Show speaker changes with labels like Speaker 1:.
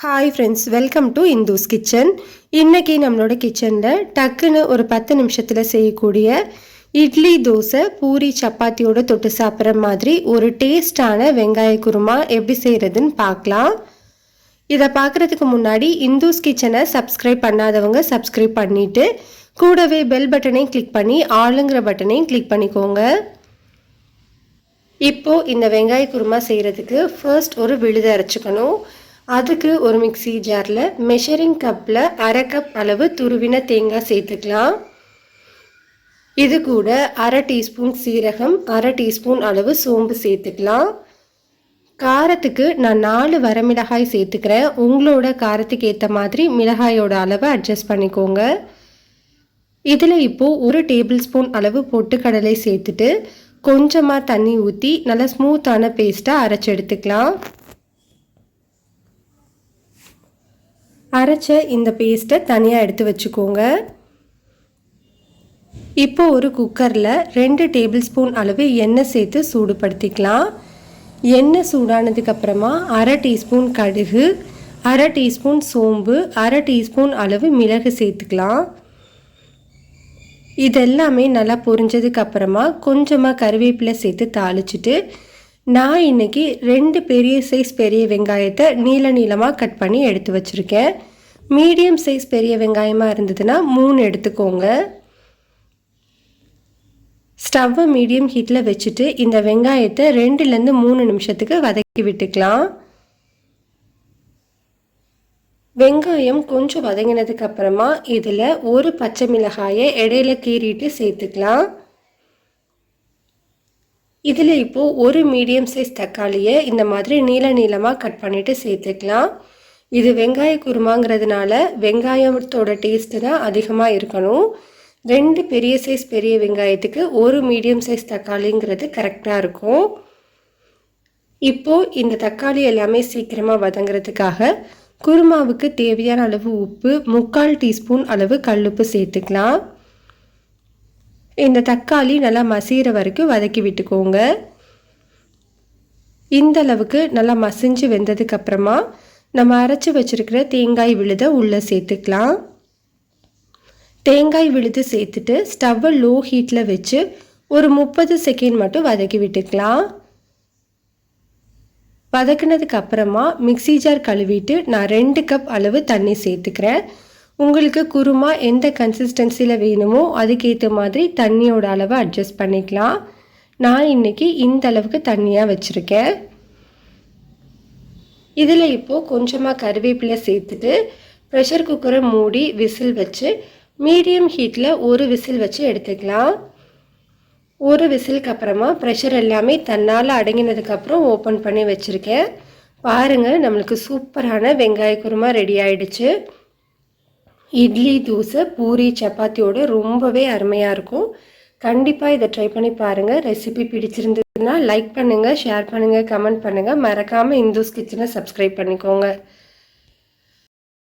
Speaker 1: Hi friends, welcome to Indhu's kitchen. இன்றைக்கி நம்மளோட கிச்சனில் டக்குன்னு ஒரு 10 நிமிஷத்தில் செய்யக்கூடிய இட்லி, தோசை, பூரி, சப்பாத்தியோட தொட்டு சாப்பிட்ற மாதிரி ஒரு டேஸ்டான வெங்காய குருமா எப்படி செய்கிறதுன்னு பார்க்கலாம். இதை பார்க்குறதுக்கு முன்னாடி இந்துஸ் கிச்சனை சப்ஸ்கிரைப் பண்ணாதவங்க சப்ஸ்கிரைப் பண்ணிவிட்டு கூடவே பெல் பட்டனையும் கிளிக் பண்ணி ஆளுங்கிற பட்டனையும் கிளிக் பண்ணிக்கோங்க. இப்போது இந்த வெங்காய குருமா செய்கிறதுக்கு ஃபர்ஸ்ட் ஒரு விழுதை அரைச்சிக்கணும். அதுக்கு ஒரு மிக்சி ஜாரில் மெஷரிங் கப்பில் 1/2 கப் அளவு துருவின தேங்காய் சேர்த்துக்கலாம். இது கூட 1/2 டீஸ்பூன் சீரகம், 1/2 டீஸ்பூன் அளவு சோம்பு சேர்த்துக்கலாம். காரத்துக்கு நான் 4 வரமிளகாய் சேர்த்துக்கிறேன். உங்களோட காரத்துக்கு ஏற்ற மாதிரி மிளகாயோட அளவை அட்ஜஸ்ட் பண்ணிக்கோங்க. இதில் இப்போது 1 டேபிள் ஸ்பூன் அளவு பொட்டுக்கடலை சேர்த்துட்டு கொஞ்சமாக தண்ணி ஊற்றி நல்லா ஸ்மூத்தான பேஸ்ட்டாக அரைச்சி எடுத்துக்கலாம். அரைச்ச இந்த பேஸ்ட்டை தனியாக எடுத்து வச்சுக்கோங்க. இப்போ ஒரு குக்கரில் 2 டேபிள் ஸ்பூன் அளவு எண்ணெய் சேர்த்து சூடுபடுத்திக்கலாம். எண்ணெய் சூடானதுக்கப்புறமா 1/2 டீஸ்பூன் கடுகு, 1/2 டீஸ்பூன் சோம்பு, 1/2 டீஸ்பூன் அளவு மிளகு சேர்த்துக்கலாம். இதெல்லாமே நல்லா பொரிஞ்சதுக்கப்புறமா கொஞ்சமாக கருவேப்பிலை சேர்த்து தாளிச்சிட்டு நான் இன்றைக்கி 2 பெரிய சைஸ் பெரிய வெங்காயத்தை நீளமாக கட் பண்ணி எடுத்து வச்சுருக்கேன். மீடியம் சைஸ் பெரிய வெங்காயமாக இருந்ததுன்னா 3 எடுத்துக்கோங்க. ஸ்டவ்வை மீடியம் ஹீட்டில் வச்சுட்டு இந்த வெங்காயத்தை 2லேருந்து 3 நிமிஷத்துக்கு வதக்கி விட்டுக்கலாம். வெங்காயம் கொஞ்சம் வதங்கினதுக்கப்புறமா இதில் ஒரு பச்சை மிளகாயை இடையில கீறிட்டு சேர்த்துக்கலாம். இதில் இப்போது ஒரு மீடியம் சைஸ் தக்காளியை இந்த மாதிரி நீளமாக கட் பண்ணிவிட்டு சேர்த்துக்கலாம். இது வெங்காய குருமாங்கிறதுனால வெங்காயத்தோட டேஸ்ட்டு தான் அதிகமாக இருக்கணும். 2 பெரிய சைஸ் பெரிய வெங்காயத்துக்கு ஒரு மீடியம் சைஸ் தக்காளிங்கிறது கரெக்டாக இருக்கும். இப்போது இந்த தக்காளி எல்லாமே சீக்கிரமாக வதங்கிறதுக்காக குருமாவுக்கு தேவையான அளவு உப்பு, 3/4 டீஸ்பூன் அளவு கல்லுப்பு சேர்த்துக்கலாம். இந்த தக்காளி நல்லா மசிகிற வரைக்கும் வதக்கி விட்டுக்கோங்க. இந்த அளவுக்கு நல்லா மசிஞ்சு வெந்ததுக்கப்புறமா நம்ம அரைச்சி வச்சுருக்கிற தேங்காய் விழுதை உள்ளே சேர்த்துக்கலாம். தேங்காய் விழுது சேர்த்துட்டு ஸ்டவ்வை லோ ஹீட்டில் வச்சு ஒரு 30 செகண்ட் மட்டும் வதக்கி விட்டுக்கலாம். வதக்கினதுக்கப்புறமா மிக்சி ஜார் கழுவிட்டு நான் 2 கப் அளவு தண்ணி சேர்த்துக்கிறேன். உங்களுக்கு குருமா எந்த கன்சிஸ்டன்சியில் வேணுமோ அதுக்கேற்ற மாதிரி தண்ணியோட அளவை அட்ஜஸ்ட் பண்ணிக்கலாம். நான் இன்றைக்கி இந்த அளவுக்கு தண்ணியாக வச்சுருக்கேன். இதில் இப்போது கொஞ்சமாக கருவேப்பிலை சேர்த்துட்டு ப்ரெஷர் குக்கரை மூடி விசில் வச்சு மீடியம் ஹீட்டில் ஒரு விசில் வச்சு எடுத்துக்கலாம். ஒரு விசிலுக்கு அப்புறமா ப்ரெஷர் எல்லாமே தன்னால் அடங்கினதுக்கப்புறம் ஓப்பன் பண்ணி வச்சுருக்கேன். பாருங்கள், நம்மளுக்கு சூப்பரான வெங்காய குருமா ரெடி ஆகிடுச்சு. இட்லி, தோசை, பூரி, சப்பாத்தியோடு ரொம்பவே அருமையாக இருக்கும். கண்டிப்பாக இதை ட்ரை பண்ணி பாருங்கள். ரெசிபி பிடிச்சிருந்ததுன்னா லைக் பண்ணுங்கள், ஷேர் பண்ணுங்கள், கமெண்ட் பண்ணுங்கள். மறக்காமல் இந்துஸ் கிச்சனை சப்ஸ்கிரைப் பண்ணிக்கோங்க.